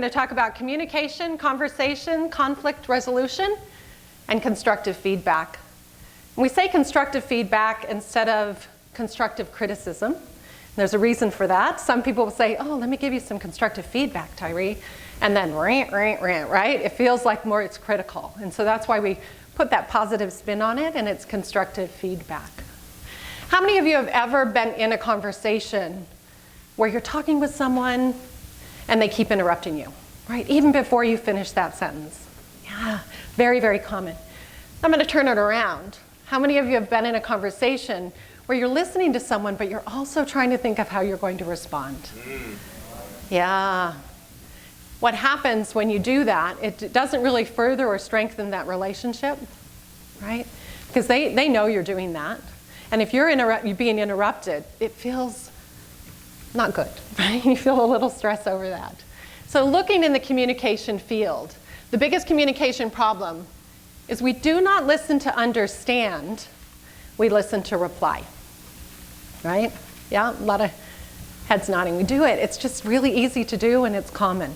going to talk about communication, conversation, conflict resolution, and constructive feedback. We say constructive feedback instead of constructive criticism. There's a reason for that. Some people will say, oh, let me give you some constructive feedback, Tyree. And then rant, rant, rant, right? It feels like more it's critical. And so that's why we put that positive spin on it, and it's constructive feedback. How many of you have ever been in a conversation where you're talking with someone and they keep interrupting you, right? Even before you finish that sentence. Yeah, very, very common. I'm going to turn it around. How many of you have been in a conversation where you're listening to someone, but you're also trying to think of how you're going to respond? Yeah. What happens when you do that, it doesn't really further or strengthen that relationship, right? Because they know you're doing that. And if you're being interrupted, it feels not good, right? You feel a little stress over that. So looking in the communication field, the biggest communication problem is we do not listen to understand, we listen to reply, right? Yeah, a lot of heads nodding. We do it. It's just really easy to do, and it's common.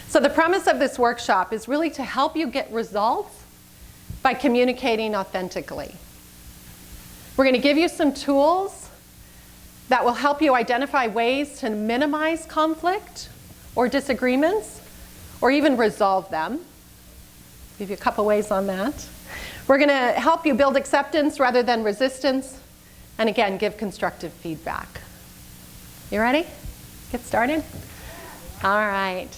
So the premise of this workshop is really to help you get results by communicating authentically. We're going to give you some tools that will help you identify ways to minimize conflict or disagreements, or even resolve them. Give you a couple ways on that. We're going to help you build acceptance rather than resistance, and again, give constructive feedback. You ready? Get started? All right.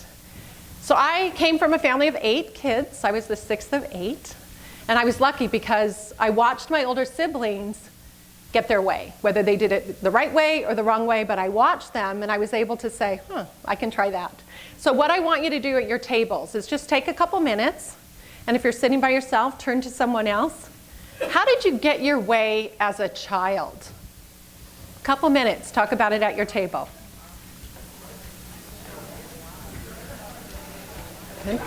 So I came from a family of 8 kids. I was the 6th of 8. And I was lucky because I watched my older siblings get their way, whether they did it the right way or the wrong way, but I watched them and I was able to say, I can try that. So what I want you to do at your tables is just take a couple minutes, and if you're sitting by yourself, turn to someone else. How did you get your way as a child? A couple minutes, talk about it at your table. Okay.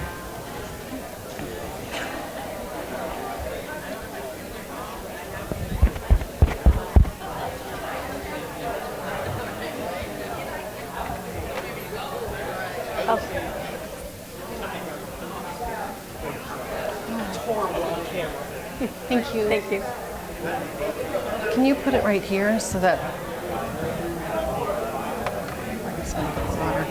Thank you. Thank you. Can you put it right here so that water?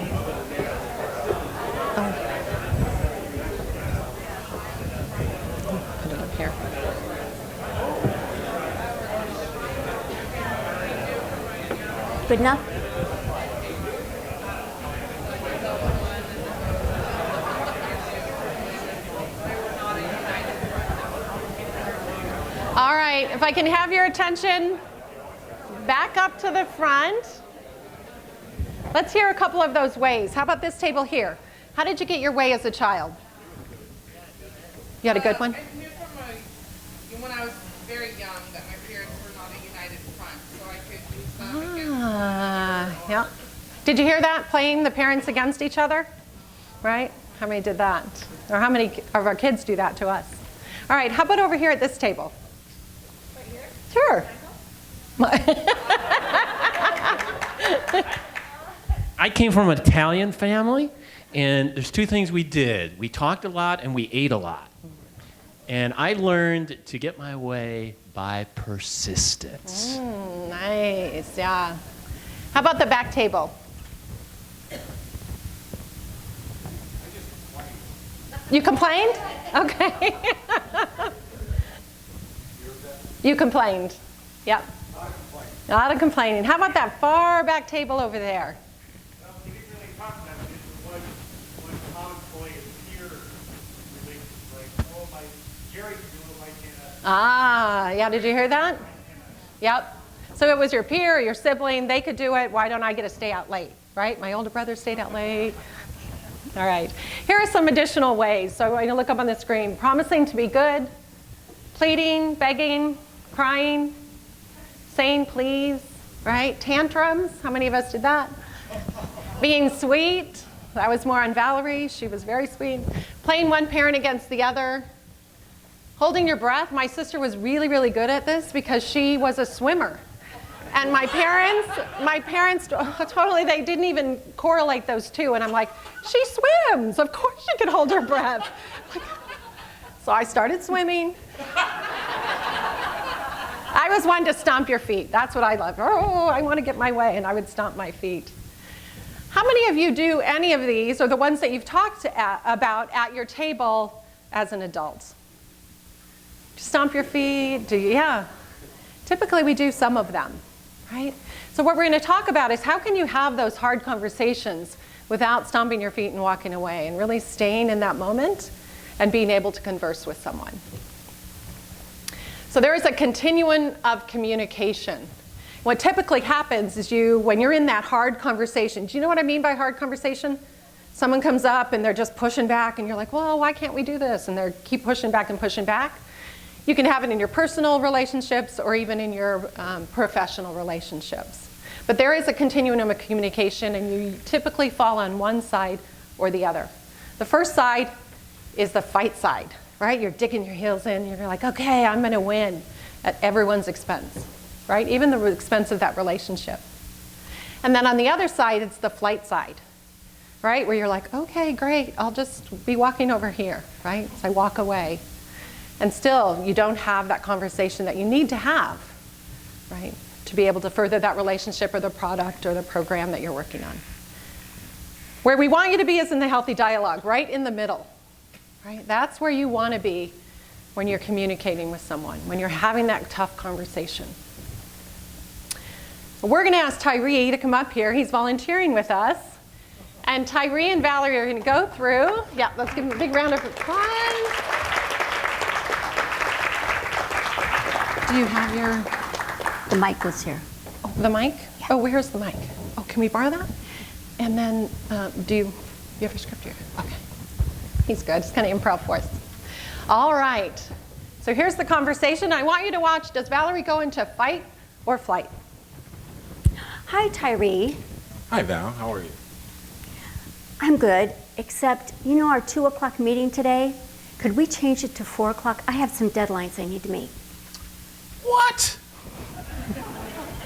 Put it up here. Good enough? All right, if I can have your attention back up to the front. Let's hear a couple of those ways. How about this table here? How did you get your way as a child? You had a good one? I knew from when I was very young that my parents were not a united front, so I could use them against them. Yeah. Did you hear that? Playing the parents against each other? Right? How many did that? Or how many of our kids do that to us? All right, how about over here at this table? Right here? Sure. I came from an Italian family, and there's 2 things we did. We talked a lot and we ate a lot. And I learned to get my way by persistence. Nice, yeah. How about the back table? You complained? Okay. You complained. Yep. A lot of complaining. How about that far back table over there? Well, we didn't really talk about it. One common point is peer relations. Like, oh, my Jerry can do it, I can't. Yeah, did you hear that? Yep. So it was your peer, your sibling, they could do it. Why don't I get to stay out late, right? My older brother stayed out late. All right. Here are some additional ways. So I'm going to look up on the screen. Promising to be good, pleading, begging, crying, saying please, right? Tantrums, how many of us did that? Being sweet, that was more on Valerie, she was very sweet. Playing one parent against the other. Holding your breath, my sister was really, really good at this because she was a swimmer. And my parents totally, they didn't even correlate those two. And I'm like, she swims. Of course she can hold her breath. So I started swimming. I was one to stomp your feet. That's what I love. Oh, I want to get my way, and I would stomp my feet. How many of you do any of these, or the ones that you've talked about at your table as an adult? Stomp your feet? Yeah. Typically we do some of them, right? So what we're going to talk about is how can you have those hard conversations without stomping your feet and walking away, and really staying in that moment and being able to converse with someone. So there is a continuum of communication. What typically happens is when you're in that hard conversation, do you know what I mean by hard conversation? Someone comes up and they're just pushing back and you're like, well, why can't we do this? And they keep pushing back and pushing back. You can have it in your personal relationships or even in your professional relationships. But there is a continuum of communication, and you typically fall on one side or the other. The first side is the fight side, right? You're digging your heels in. You're like, okay, I'm going to win at everyone's expense, right? Even the expense of that relationship. And then on the other side, it's the flight side, right? Where you're like, okay, great. I'll just be walking over here, right? So I walk away. And still, you don't have that conversation that you need to have, right? To be able to further that relationship or the product or the program that you're working on. Where we want you to be is in the healthy dialogue, right in the middle, right? That's where you want to be when you're communicating with someone, when you're having that tough conversation. We're going to ask Tyree to come up here. He's volunteering with us. And Tyree and Valerie are going to go through. Yeah, let's give them a big round of applause. Do you have your... The mic was here. Oh, the mic? Yeah. Oh, where's the mic? Oh, can we borrow that? And then, do you have your script here? Okay. He's good. He's kind of improv for us. All right. So here's the conversation. I want you to watch. Does Valerie go into fight or flight? Hi, Tyree. Hi, Val. How are you? I'm good, except, our 2 o'clock meeting today, could we change it to 4 o'clock? I have some deadlines I need to meet. What?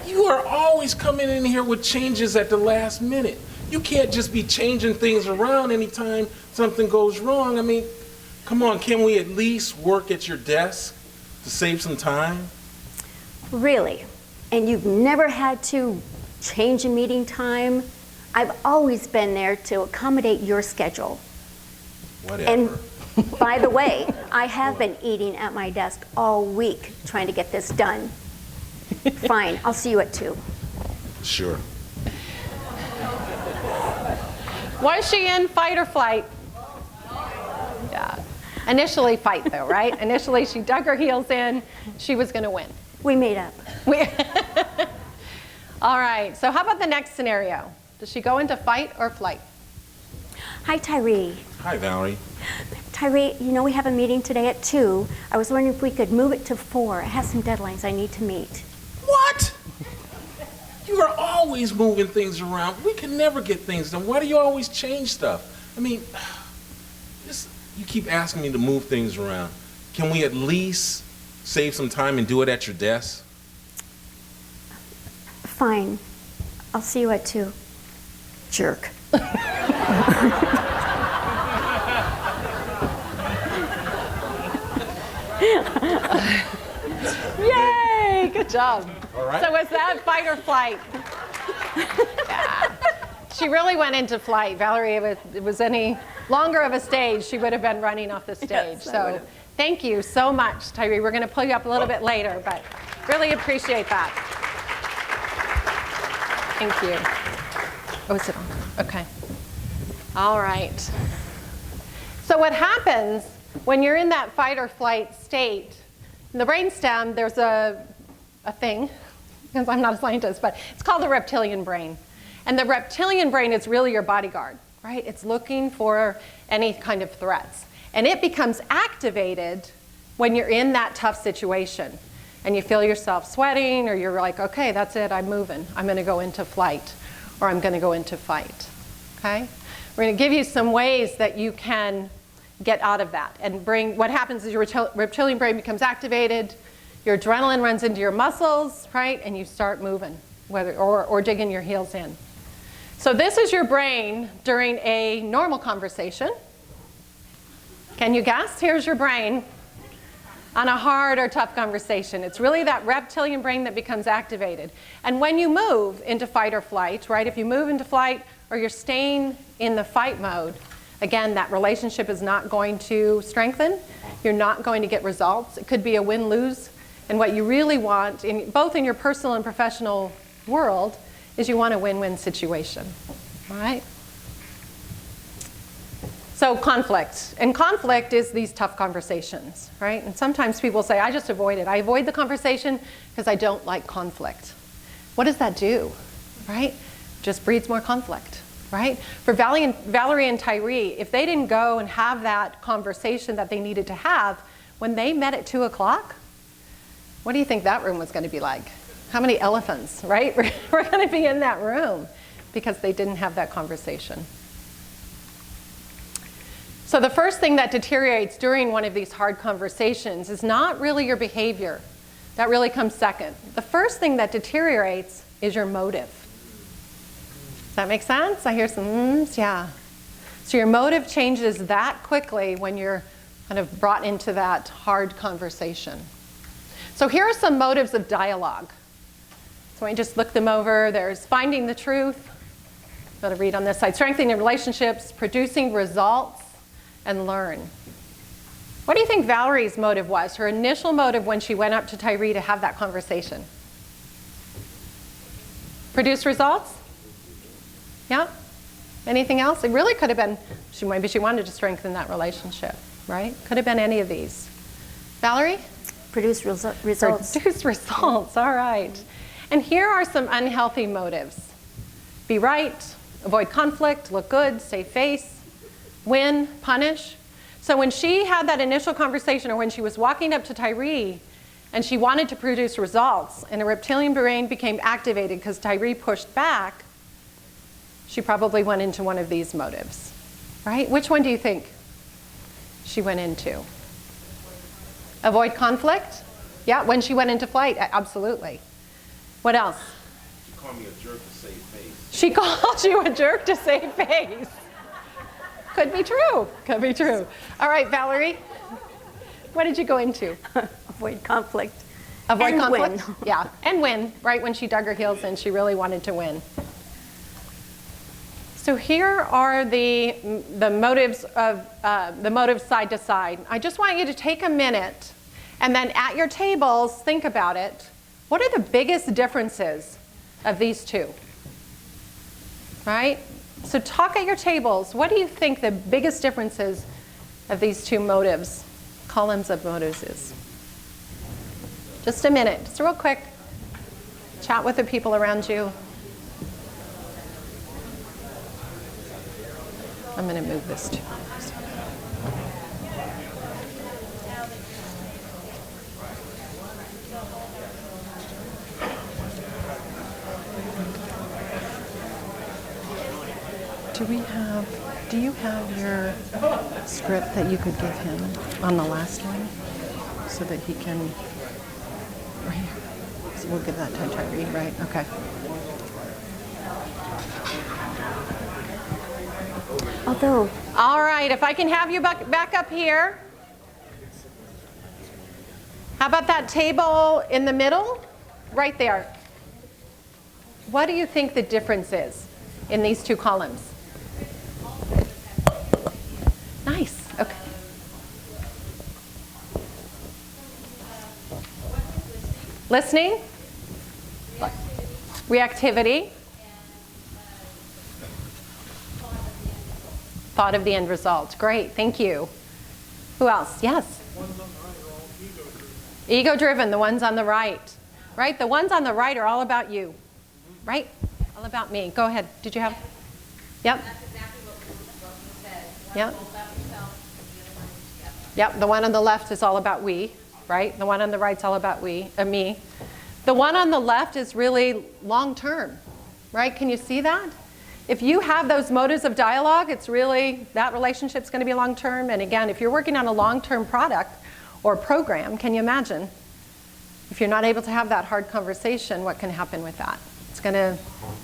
You are always coming in here with changes at the last minute. You can't just be changing things around anytime something goes wrong. I mean, come on, can we at least work at your desk to save some time? Really? And you've never had to change a meeting time? I've always been there to accommodate your schedule. Whatever. And by the way, I have been eating at my desk all week trying to get this done. Fine, I'll see you at 2. Sure. Was she in fight or flight? Yeah. Initially fight though, right? Initially she dug her heels in. She was going to win. We made up. All right, so how about the next scenario? Does she go into fight or flight? Hi, Tyree. Hi, Valerie. Tyree, we have a meeting today at 2. I was wondering if we could move it to 4. I have some deadlines I need to meet. What? You are always moving things around. We can never get things done. Why do you always change stuff? I mean, you keep asking me to move things around. Can we at least save some time and do it at your desk? Fine. I'll see you at 2. Jerk. Yay! Good job. All right. So was that fight or flight? Yeah. She really went into flight. Valerie, if it was any longer of a stage, she would have been running off the stage. Yes, so thank you so much, Tyree. We're going to pull you up a little bit later, but really appreciate that. Thank you. Oh, is it on? Okay. All right. So what happens when you're in that fight or flight state, in the brainstem, there's a thing, because I'm not a scientist, but it's called the reptilian brain. And the reptilian brain is really your bodyguard, right? It's looking for any kind of threats. And it becomes activated when you're in that tough situation. And you feel yourself sweating, or you're like, okay, that's it, I'm moving. I'm going to go into flight, or I'm going to go into fight, okay? We're going to give you some ways that you can get out of that and what happens is your reptilian brain becomes activated, Your adrenaline runs into your muscles, right? And you start moving, or digging your heels in. So this is your brain during a normal conversation. Can you guess? Here's your brain on a hard or tough conversation. It's really that reptilian brain that becomes activated. And when you move into fight or flight, right? If you move into flight or you're staying in the fight mode, again, that relationship is not going to strengthen. You're not going to get results. It could be a win-lose. And what you really want, both in your personal and professional world, is you want a win-win situation, all right? So conflict. And conflict is these tough conversations, right? And sometimes people say, I just avoid it. I avoid the conversation because I don't like conflict. What does that do, right? Just breeds more conflict, right? For Valerie and Tyree, if they didn't go and have that conversation that they needed to have, when they met at 2 o'clock, what do you think that room was going to be like? How many elephants, right? We're going to be in that room because they didn't have that conversation. So the first thing that deteriorates during one of these hard conversations is not really your behavior. That really comes second. The first thing that deteriorates is your motive. Does that make sense? I hear some mms, yeah. So your motive changes that quickly when you're kind of brought into that hard conversation. So here are some motives of dialogue. So I just look them over. There's finding the truth. Got to read on this side. Strengthening relationships, producing results, and learn. What do you think Valerie's motive was? Her initial motive when she went up to Tyree to have that conversation? Produce results? Yeah? Anything else? It really could have been, maybe she wanted to strengthen that relationship, right? Could have been any of these. Valerie? Produce results. Produce results, all right. And here are some unhealthy motives. Be right, avoid conflict, look good, save face, win, punish. So when she had that initial conversation, or when she was walking up to Tyree and she wanted to produce results and her reptilian brain became activated because Tyree pushed back, she probably went into one of these motives, right? Which one do you think she went into? Avoid conflict? Yeah, when she went into flight, absolutely. What else? She called me a jerk to save face. She called you a jerk to save face. Could be true. Could be true. All right, Valerie, what did you go into? Avoid conflict. Avoid and conflict? Win. Yeah, and win, right? When she dug her heels in, she really wanted to win. So here are the motives of the motives side to side. I just want you to take a minute, and then at your tables, think about it. What are the biggest differences of these two? Right? So talk at your tables. What do you think the biggest differences of these two motives, columns of motives is? Just a minute, just real quick. Chat with the people around you. I'm going to move this too. Do you have your script that you could give him on the last one so that he can, right here. So we'll give that to Tyree, right? Okay. Although, all right, if I can have you back up here. How about that table in the middle? Right there. What do you think the difference is in these two columns? Nice, okay. Listening? Reactivity? Thought of the end result. Great, thank you. Who else? Yes? Ego-driven, the ones on the right. Right? The ones on the right are all about you. Right? All about me. Go ahead. Did you have? Yep. That's exactly what you said. Yep. One about yourself and the other one together. Yep, the one on the left is all about we, right? The one on the right's all about me. The one on the left is really long-term, right? Can you see that? If you have those motives of dialogue, it's really, that relationship's going to be long-term. And again, if you're working on a long-term product or program, can you imagine? If you're not able to have that hard conversation, what can happen with that?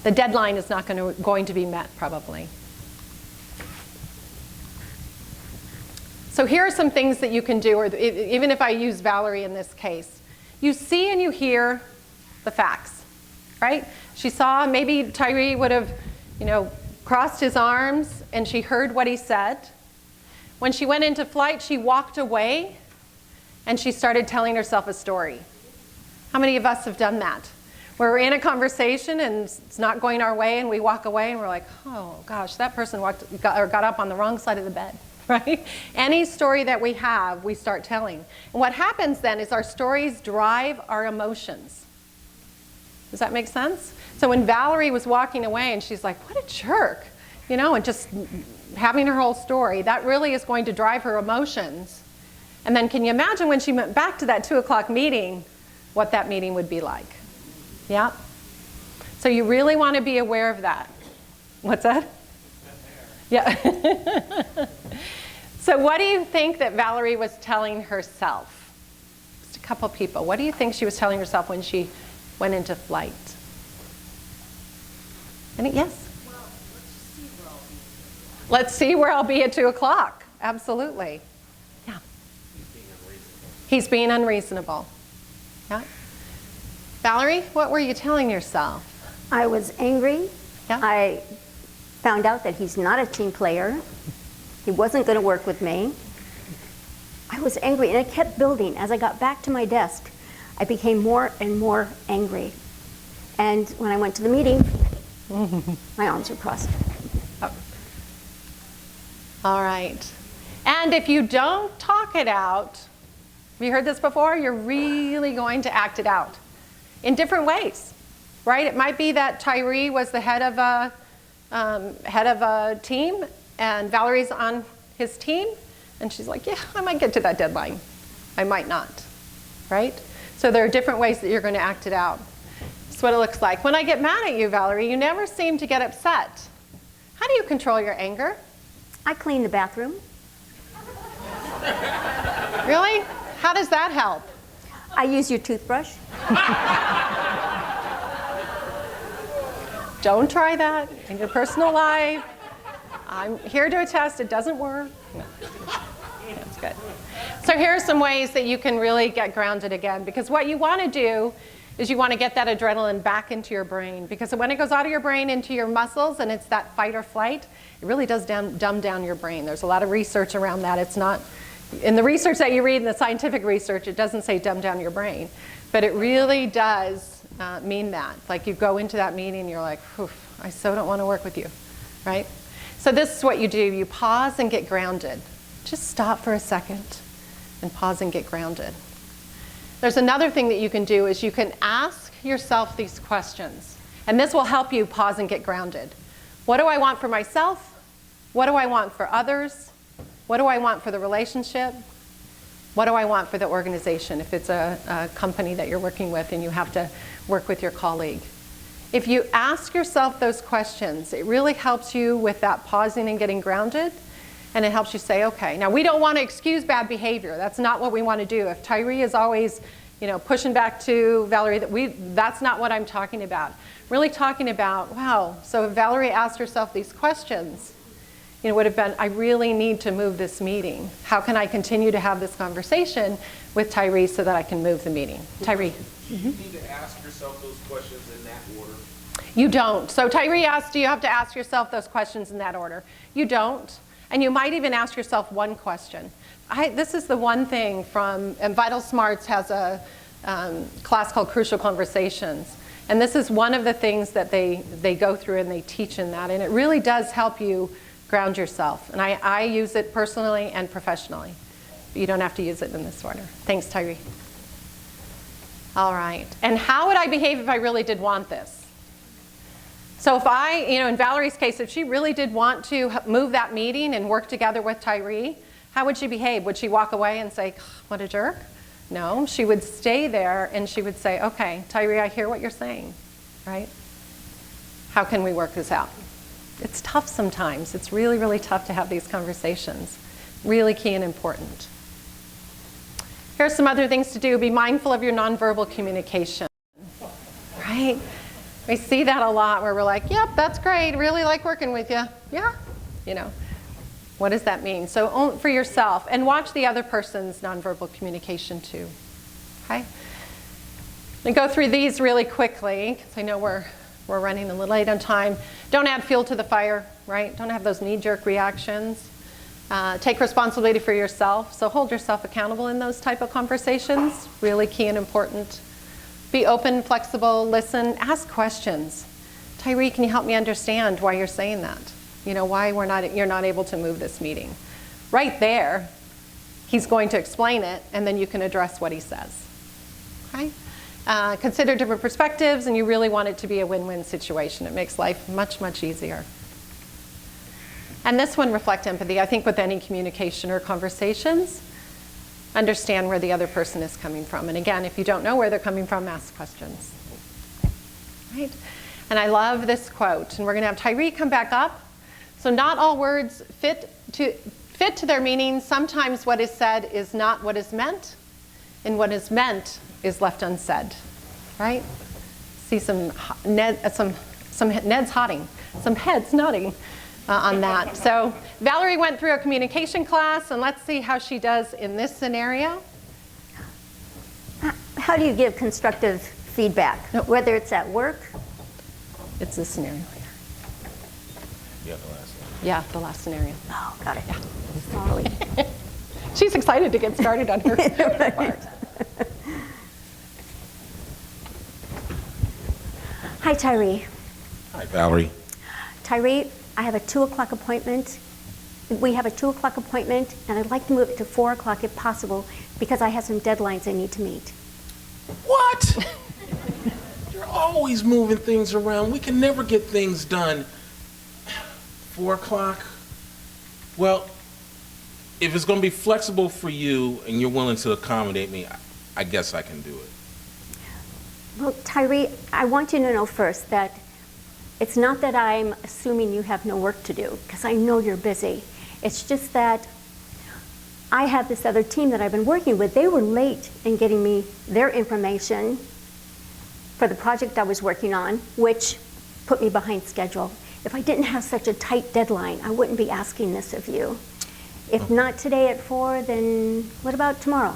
The deadline is not going to be met, probably. So here are some things that you can do, or even if I use Valerie in this case. You see and you hear the facts, right? She saw, maybe Tyree would have, crossed his arms and she heard what he said. When she went into flight, she walked away and she started telling herself a story. How many of us have done that? Where we're in a conversation and it's not going our way and we walk away and we're like, oh gosh, that person got up on the wrong side of the bed, right? Any story that we have, we start telling. And what happens then is our stories drive our emotions. Does that make sense? So when Valerie was walking away and she's like, what a jerk, and just having her whole story, that really is going to drive her emotions. And then can you imagine when she went back to that 2 o'clock meeting, what that meeting would be like? Yeah? So you really want to be aware of that. What's that? Yeah. So what do you think that Valerie was telling herself? Just a couple people. What do you think she was telling herself when she went into flight? Yes? Well, let's see where I'll be. Let's see where I'll be at 2 o'clock. Absolutely. Yeah. He's being unreasonable. Yeah. Valerie, what were you telling yourself? I was angry. Yeah. I found out that he's not a team player. He wasn't going to work with me. I was angry, and it kept building. As I got back to my desk, I became more and more angry. And when I went to the meeting, my arms were crossed. Oh. All right. And if you don't talk it out, have you heard this before? You're really going to act it out in different ways, right? It might be that Tyree was the head of a team, and Valerie's on his team, and she's like, yeah, I might get to that deadline. I might not, right? So there are different ways that you're going to act it out. That's what it looks like. When I get mad at you, Valerie, you never seem to get upset. How do you control your anger? I cleaned the bathroom. Really? How does that help? I use your toothbrush. Don't try that in your personal life. I'm here to attest it doesn't work. No. That's good. So here are some ways that you can really get grounded again, because what you want to do is you want to get that adrenaline back into your brain, because when it goes out of your brain into your muscles and it's that fight or flight, it really does dumb down your brain. There's a lot of research around that. It's not, in the research that you read, in the scientific research, it doesn't say dumb down your brain, but it really does mean that. Like you go into that meeting and you're like, I so don't want to work with you, right? So this is what you do. You pause and get grounded. Just stop for a second and pause and get grounded. There's another thing that you can do is you can ask yourself these questions. And this will help you pause and get grounded. What do I want for myself? What do I want for others? What do I want for the relationship? What do I want for the organization if it's a company that you're working with and you have to work with your colleague? If you ask yourself those questions, it really helps you with that pausing and getting grounded, and it helps you say, okay. Now, we don't want to excuse bad behavior. That's not what we want to do. If Tyree is always, pushing back to Valerie, that's not what I'm talking about. Really talking about, wow, so if Valerie asked herself these questions, it would have been, I really need to move this meeting. How can I continue to have this conversation with Tyree so that I can move the meeting? Tyree. You need to ask yourself those questions in that order. You don't. So Tyree asked, do you have to ask yourself those questions in that order? You don't. And you might even ask yourself one question. This is the one thing from, and Vital Smarts has a class called Crucial Conversations. And this is one of the things that they go through and they teach in that. And it really does help you ground yourself. And I use it personally and professionally. But you don't have to use it in this order. Thanks, Tyree. All right. And how would I behave if I really did want this? So if I, in Valerie's case, if she really did want to move that meeting and work together with Tyree, how would she behave? Would she walk away and say, what a jerk? No, she would stay there and she would say, okay, Tyree, I hear what you're saying, right? How can we work this out? It's tough sometimes. It's really, really tough to have these conversations. Really key and important. Here's some other things to do. Be mindful of your nonverbal communication, right? We see that a lot where we're like, yep, that's great. Really like working with you. Yeah, you know. What does that mean? So for yourself, and watch the other person's nonverbal communication too, okay? And go through these really quickly, because I know we're running a little late on time. Don't add fuel to the fire, right? Don't have those knee-jerk reactions. Take responsibility for yourself, so hold yourself accountable in those type of conversations, really key and important. Be open, flexible, listen, ask questions. Tyree, can you help me understand why you're saying that? You know, why you're not able to move this meeting? Right there, he's going to explain it, and then you can address what he says, okay? Consider different perspectives, and you really want it to be a win-win situation. It makes life much, much easier. And this one, reflect empathy. I think with any communication or conversations, understand where the other person is coming from. And again, if you don't know where they're coming from, ask questions. Right? And I love this quote, and we're going to have Tyree come back up. So not all words fit to their meaning. Sometimes what is said is not what is meant, and what is meant is left unsaid. Right? See some heads nodding on that. So Valerie went through a communication class, and let's see how she does in this scenario. How do you give constructive feedback, whether it's at work? It's this scenario here. Yeah, the last one. Yeah, the last scenario. Oh, got it. Yeah. Sorry. She's excited to get started on her part. Hi, Tyree. Hi, Valerie. Tyree, I have a 2 o'clock appointment. We have a 2 o'clock appointment, and I'd like to move it to 4 o'clock if possible, because I have some deadlines I need to meet. What? You're always moving things around. We can never get things done. 4 o'clock? Well, if it's going to be flexible for you and you're willing to accommodate me, I guess I can do it. Well, Tyree, I want you to know first that it's not that I'm assuming you have no work to do, because I know you're busy. It's just that I have this other team that I've been working with. They were late in getting me their information for the project I was working on, which put me behind schedule. If I didn't have such a tight deadline, I wouldn't be asking this of you. If not today at 4, then what about tomorrow?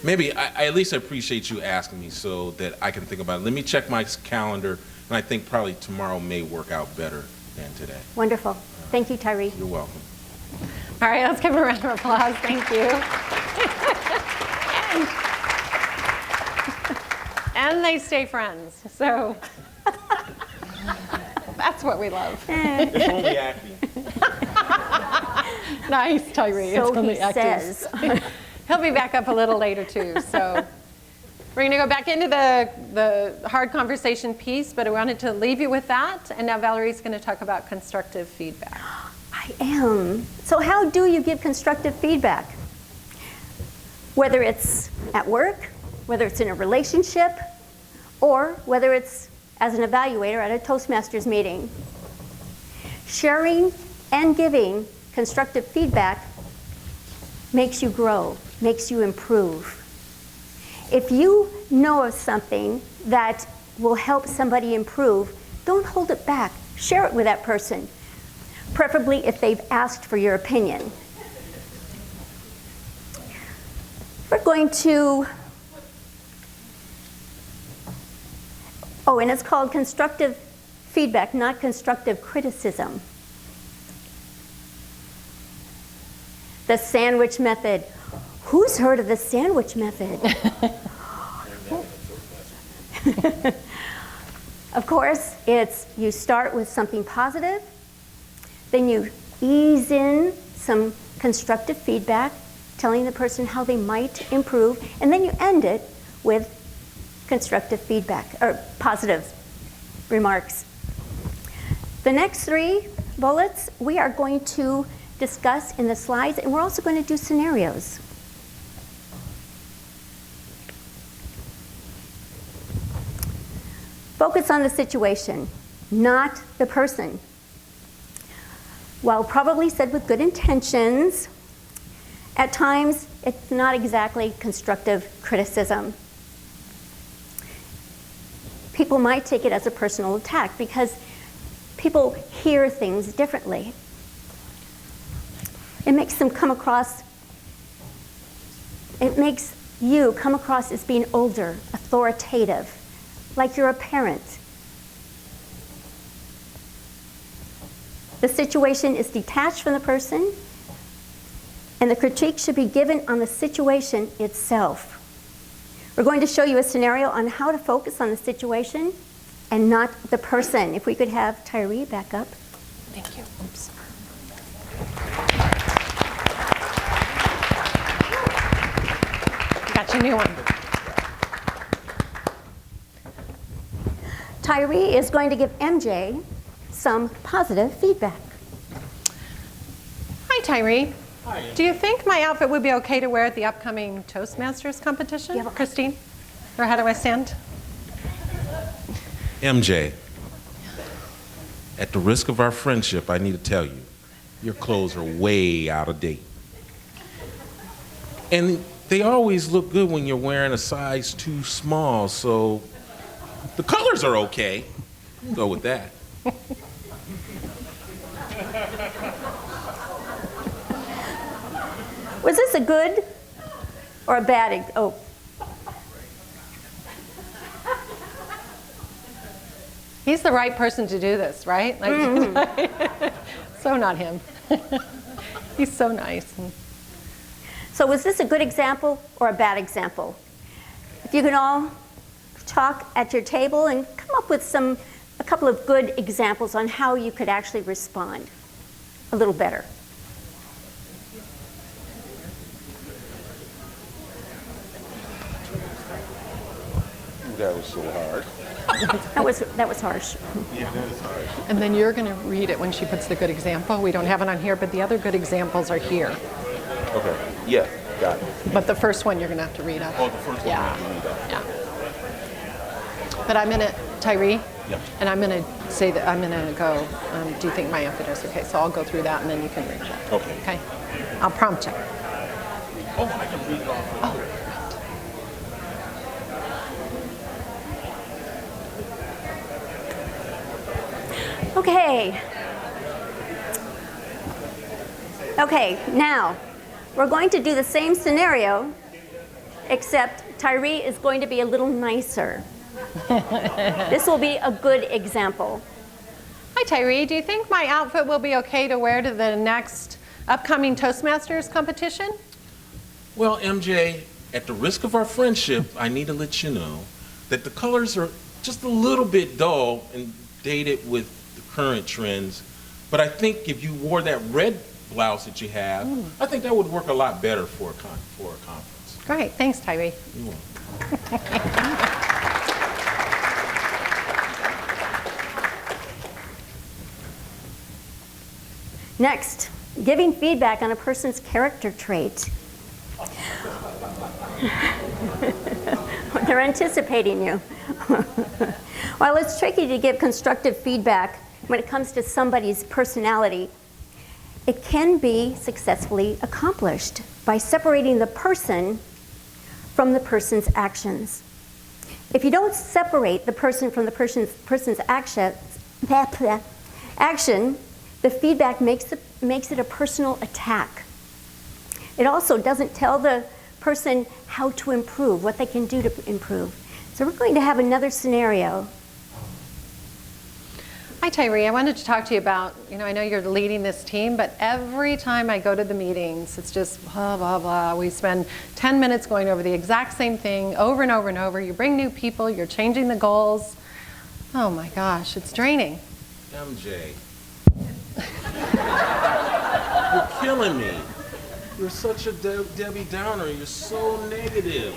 Maybe. I at least appreciate you asking me so that I can think about it. Let me check my calendar, and I think probably tomorrow may work out better than today. Wonderful. Thank you, Tyree. You're welcome. All right, let's give a round of applause. Thank you. And they stay friends. So that's what we love. It's only acting. Nice, Tyree. So it's only he acting. says. He'll be back up a little later too. So we're going to go back into the hard conversation piece, but I wanted to leave you with that. And now Valerie's going to talk about constructive feedback. I am. So how do you give constructive feedback? Whether it's at work, whether it's in a relationship, or whether it's as an evaluator at a Toastmasters meeting. Sharing and giving constructive feedback makes you grow, makes you improve. If you know of something that will help somebody improve, don't hold it back. Share it with that person, preferably if they've asked for your opinion. We're going to, and it's called constructive feedback, not constructive criticism. The sandwich method. Who's heard of the sandwich method? Of course, it's you start with something positive, then you ease in some constructive feedback, telling the person how they might improve, and then you end it with constructive feedback, or positive remarks. The next 3 bullets we are going to discuss in the slides, and we're also going to do scenarios. Focus on the situation, not the person. While probably said with good intentions, At times, it's not exactly constructive criticism. People might take it as a personal attack because people hear things differently. It makes you come across as being older, authoritative, like you're a parent. The situation is detached from the person, and the critique should be given on the situation itself. We're going to show you a scenario on how to focus on the situation and not the person. If we could have Tyree back up. Thank you. Oops. Got your new one. Tyree is going to give MJ some positive feedback. Hi, Tyree. Hi. Do you think my outfit would be okay to wear at the upcoming Toastmasters competition? Yeah. Christine? Or how do I stand? MJ, at the risk of our friendship, I need to tell you, your clothes are way out of date. And they always look good when you're wearing a size too small, so the colors are okay. You can go with that. Was this a good or a bad? Oh. He's the right person to do this, right? Like, so not him. He's so nice. So was this a good example or a bad example? If you can all talk at your table and come up with a couple of good examples on how you could actually respond a little better. That was so hard. That was harsh. Yeah, that is hard. And then you're going to read it when she puts the good example. We don't have it on here, but the other good examples are here. Okay, yeah, got it. But the first one you're going to have to read up. Oh, the first one I have to read up. Yeah. But I'm going to, Tyree, Yep. and I'm going to say that I'm going to go, do you think my outfit is okay? So I'll go through that and then you can read that. Okay. Okay? I'll prompt you. Oh, I can read it off. Oh. Okay. Okay, now we're going to do the same scenario, except Tyree is going to be a little nicer. This will be a good example. Hi, Tyree. Do you think my outfit will be okay to wear to the next upcoming Toastmasters competition? Well, MJ, at the risk of our friendship, I need to let you know that the colors are just a little bit dull and dated with the current trends. But I think if you wore that red blouse that you have, I think that would work a lot better for a conference. Great. Thanks, Tyree. You're welcome. Next, giving feedback on a person's character trait. They're anticipating you. While it's tricky to give constructive feedback when it comes to somebody's personality, it can be successfully accomplished by separating the person from the person's actions. If you don't separate the person from the person's action, the feedback makes it a personal attack. It also doesn't tell the person how to improve, what they can do to improve. So we're going to have another scenario. Hi, Tyree. I wanted to talk to you about, I know you're leading this team, but every time I go to the meetings, it's just blah, blah, blah. We spend 10 minutes going over the exact same thing over and over and over. You bring new people, you're changing the goals. Oh my gosh, it's draining. MJ, you're killing me. You're such a Debbie Downer. You're so negative.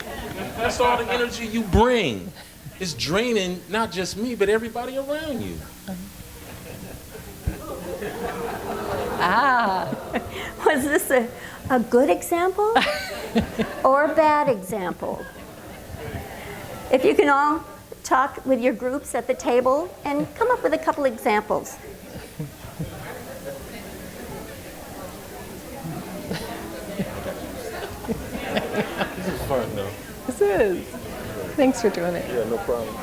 That's all the energy you bring. It's draining not just me, but everybody around you. Was this a good example or a bad example? If you can all talk with your groups at the table and come up with a couple examples. is. Thanks for doing it. Yeah, no problem.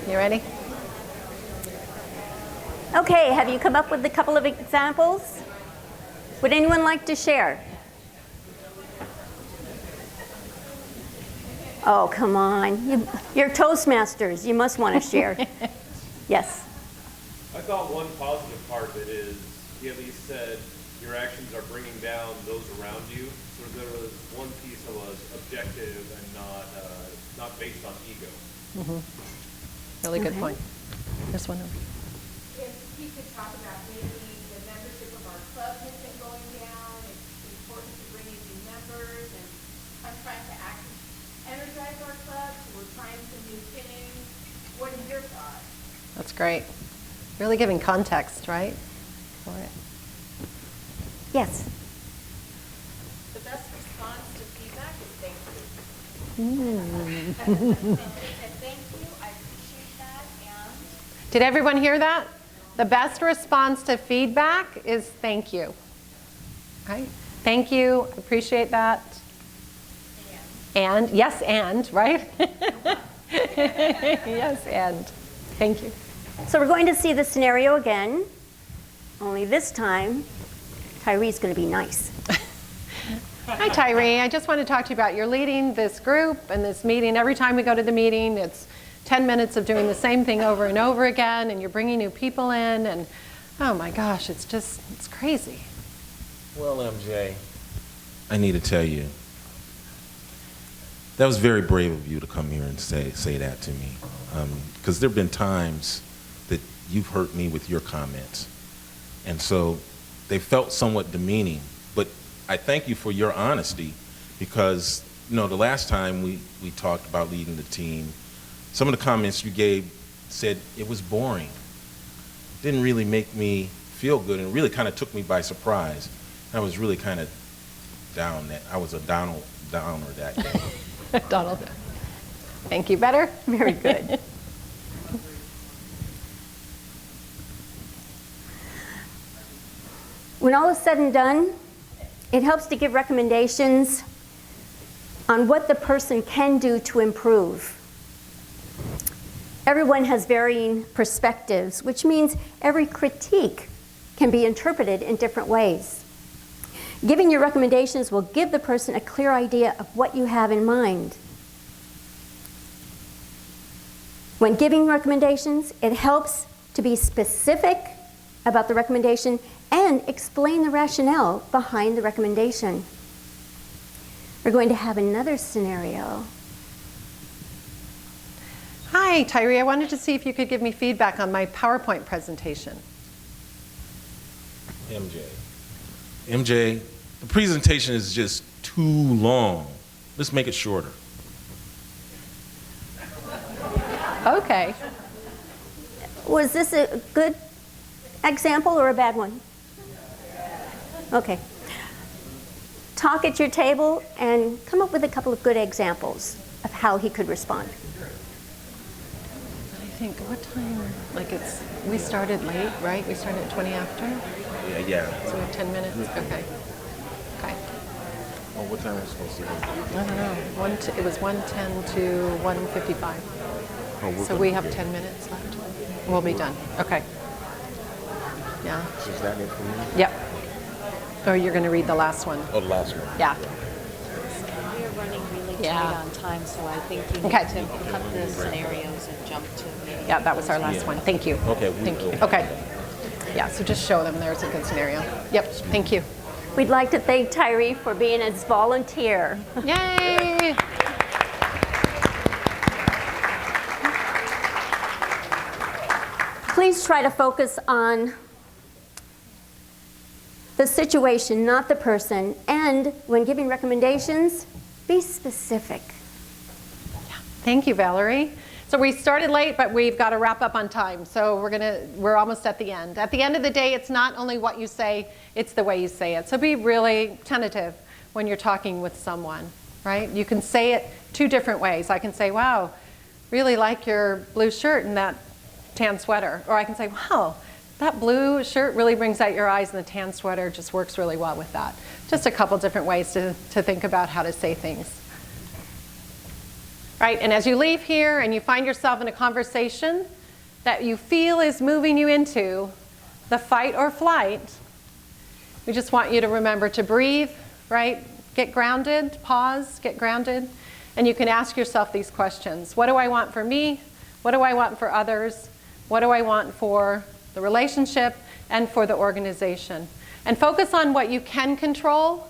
You ready? Okay, have you come up with a couple of examples? Would anyone like to share? Oh, come on. You're Toastmasters. You must want to share. Yes. I thought one positive part of it is he at least said your actions are bringing down those around you. So there was one piece that was objective and not based on ego. Mm-hmm. Really good point. There's one over. If he could talk about maybe the membership of our club has been going down, it's important to bring in new members, and I'm trying to energize our club, so we're trying some new things. What are your thoughts? That's great. Really giving context, right? For it. Yes. The best response to feedback is thank you. And thank you, I appreciate that, and Did everyone hear that? The best response to feedback is thank you. Right? Thank you. Appreciate that. And yes, and, right? Yes, and. Thank you. So we're going to see the scenario again, only this time, Tyree's going to be nice. Hi, Tyree. I just want to talk to you about you're leading this group and this meeting. Every time we go to the meeting, it's 10 minutes of doing the same thing over and over again, and you're bringing new people in, and oh my gosh, it's crazy. Well, MJ, I need to tell you, that was very brave of you to come here and say that to me. Because there have been times that you've hurt me with your comments. And so they felt somewhat demeaning. But I thank you for your honesty because, you know, the last time we talked about leading the team, some of the comments you gave said it was boring. Didn't really make me feel good and really kind of took me by surprise. I was really kind of down. I was a downer that day. Donald. Thank you. Better? Very good. When all is said and done, it helps to give recommendations on what the person can do to improve. Everyone has varying perspectives, which means every critique can be interpreted in different ways. Giving your recommendations will give the person a clear idea of what you have in mind. When giving recommendations, it helps to be specific about the recommendation and explain the rationale behind the recommendation. We're going to have another scenario. Hi, Tyree. I wanted to see if you could give me feedback on my PowerPoint presentation. MJ, the presentation is just too long. Let's make it shorter. Okay. Was this a good example or a bad one? Okay. Talk at your table and come up with a couple of good examples of how he could respond. I think, what time? We started late, right? We started at 20 after? Yeah. So we have 10 minutes? Okay. Okay. Oh, what time was it supposed to be? I don't know. It was 1:10 to 1:55. Oh, So we have 10 minutes left. We'll be done. Okay. Yeah. Is that it for me? Yep. Oh, you're going to read the last one. Oh, the last one. Yeah. We are running really tight Yeah. on time, so I think you need Okay. to cut the scenarios and jump to maybe. Yeah, that was our last one. Thank you. Okay. Thank you. Okay. Yeah, so just show them there's a good scenario. Yep. Thank you. We'd like to thank Tyree for being a volunteer. Yay! Please try to focus on the situation, not the person, and when giving recommendations, be specific. Thank you, Valerie. So we started late, but we've got to wrap up on time. So we're almost at the end. At the end of the day, it's not only what you say, it's the way you say it. So be really tentative when you're talking with someone, right? You can say it 2 different ways. I can say, wow, really like your blue shirt and that tan sweater. Or I can say, wow, that blue shirt really brings out your eyes and the tan sweater just works really well with that. Just a couple different ways to think about how to say things. Right, and as you leave here and you find yourself in a conversation that you feel is moving you into the fight or flight, we just want you to remember to breathe, right? Get grounded, pause, get grounded, and you can ask yourself these questions. What do I want for me? What do I want for others? What do I want for the relationship and for the organization? And focus on what you can control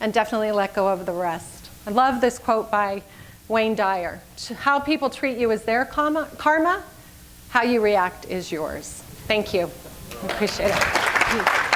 and definitely let go of the rest. I love this quote by Wayne Dyer. How people treat you is their karma. How you react is yours. Thank you. I appreciate it.